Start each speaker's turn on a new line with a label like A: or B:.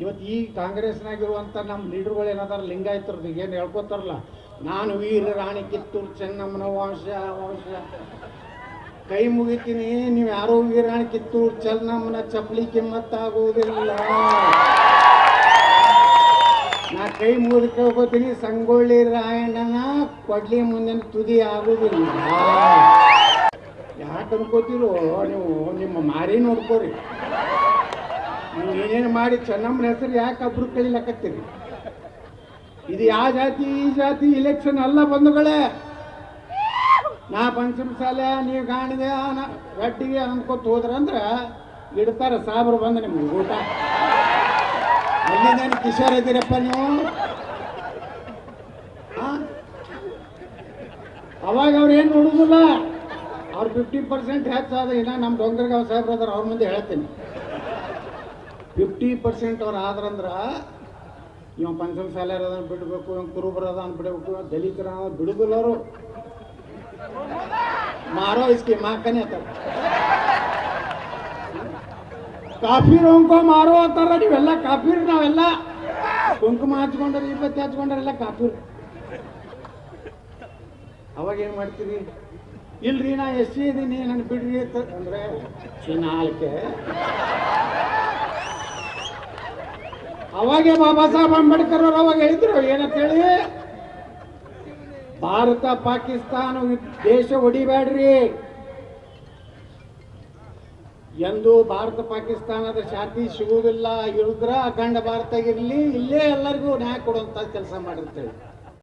A: ಇವತ್ತು ಈ ಕಾಂಗ್ರೆಸ್ನಾಗಿರುವಂಥ ನಮ್ಮ ಲೀಡರ್ಗಳು ಏನಾದಾರ ಲಿಂಗಾಯತರದ್ದು ಏನು ಹೇಳ್ಕೊತಾರಲ್ಲ, ನಾನು ವೀರ ರಾಣಿ ಕಿತ್ತೂರು ಚೆನ್ನಮ್ಮನ ವಂಶ ಕೈ ಮುಗಿತೀನಿ, ನೀವು ಯಾರೋ ವೀರ ರಾಣಿ ಕಿತ್ತೂರು ಚೆನ್ನಮ್ಮನ ಚಪ್ಪಲಿ ಕಿಮ್ಮತ್ತಾಗುವುದಿಲ್ಲ. ನಾ ಕೈ ಮುಗಿದು ಕೇಳ್ಕೊತೀನಿ, ಸಂಗೊಳ್ಳಿ ರಾಯಣ್ಣನ ಕೊಡ್ಲಿ ಮುಂದಿನ ತುದಿ ಆಗುವುದಿಲ್ಲ. ಯಾಕೆ ಅನ್ಕೋತಿರೋ ನೀವು? ನಿಮ್ಮ ಮಾರಿ ನೋಡ್ಕೋರಿ. ನೀವು ಏನೇನು ಮಾಡಿ ಚೆನ್ನಮ್ಮನ ಹೆಸರು ಯಾಕೆ ಒಬ್ರು ಕಳಿಲಕತ್ತೀರಿ? ಇದು ಯಾವ ಜಾತಿ ಈ ಜಾತಿ ಇಲೆಕ್ಷನ್ ಅಲ್ಲ ಬಂಧುಗಳೇ. ನಾ ಪಂಚಮಸಾಲೆ ನೀವು ಗಾಣಿಗೆ ಗಟ್ಟಿಗೆ ಅಂದ್ಕೊತ ಹೋದ್ರಂದ್ರೆ ಇಡ್ತಾರೆ ಸಾಬ್ರು ಬಂದು ನಿಮ್ಗೆ ಊಟ. ಅಲ್ಲಿಂದ ಕಿಶೋರ್ ಇದ್ದೀರಪ್ಪ ನೀವು. ಅವಾಗ ಅವ್ರು ಏನು ನೋಡುದಿಲ್ಲ, ಅವ್ರು 50% ಹೆಚ್ಚಾದ. ಇನ್ನ ನಮ್ಮ ಡೊಂಗರ್ಗಾವ್ ಸಾಹೇಬ್ರು ಅದಾರ, ಅವ್ರ ಮುಂದೆ ಹೇಳ್ತೀನಿ. 50% ಅವ್ರು ಆದ್ರಂದ್ರೆ ಇವ ಪಂಚಮಸಾಲೆ ಅದನ್ನು ಬಿಡಬೇಕು, ಇವ್ ಕುರುಬರ ಅದನ್ನು ಬಿಡಬೇಕು, ದಲಿತರ ಬಿಡುದಿಲ್ಲ. ಅವರು ಮಾರೋ ಇಸ್ಕಿ ಮಾಕನೇ ಅತ್ತಾರ, ಕಾಫಿರ್ ಅಂಕೋ ಮಾರೋ ಅಂತಾರ. ನೀವೆಲ್ಲ ಕಾಫಿರ್, ನಾವೆಲ್ಲ ಕುಂಕುಮ ಹಚ್ಕೊಂಡ್ರೆ ಇಪ್ಪತ್ತಿ ಹಚ್ಕೊಂಡ್ರೆ ಎಲ್ಲ ಕಾಫಿರ್. ಅವಾಗ ಏನು ಮಾಡ್ತೀರಿ? ಇಲ್ರಿ ನಾ ಎಸ್ ಇದೀನಿ ನನ್ನ ಬಿಡ್ರಿ ಅಂದ್ರೆ ಚಿನ್ನಾಲ್ಕೆ. ಅವಾಗೆ ಬಾಬಾ ಸಾಹೇಬ್ ಅಂಬೇಡ್ಕರ್ ಅವರು ಅವಾಗ ಹೇಳಿದ್ರು ಏನಂತ ಹೇಳಿ, ಭಾರತ ಪಾಕಿಸ್ತಾನ ದೇಶ ಹೊಡಿಬೇಡ್ರಿ ಎಂದು. ಭಾರತ ಪಾಕಿಸ್ತಾನದ ಶಾಂತಿ ಸಿಗುವುದಿಲ್ಲ, ಇರುದ್ರ ಅಖಂಡ ಭಾರತ ಇರಲಿ, ಇಲ್ಲೇ ಎಲ್ಲರಿಗೂ ನ್ಯಾಯ ಕೊಡುವಂತ ಕೆಲಸ ಮಾಡಿರ್ತೇವೆ.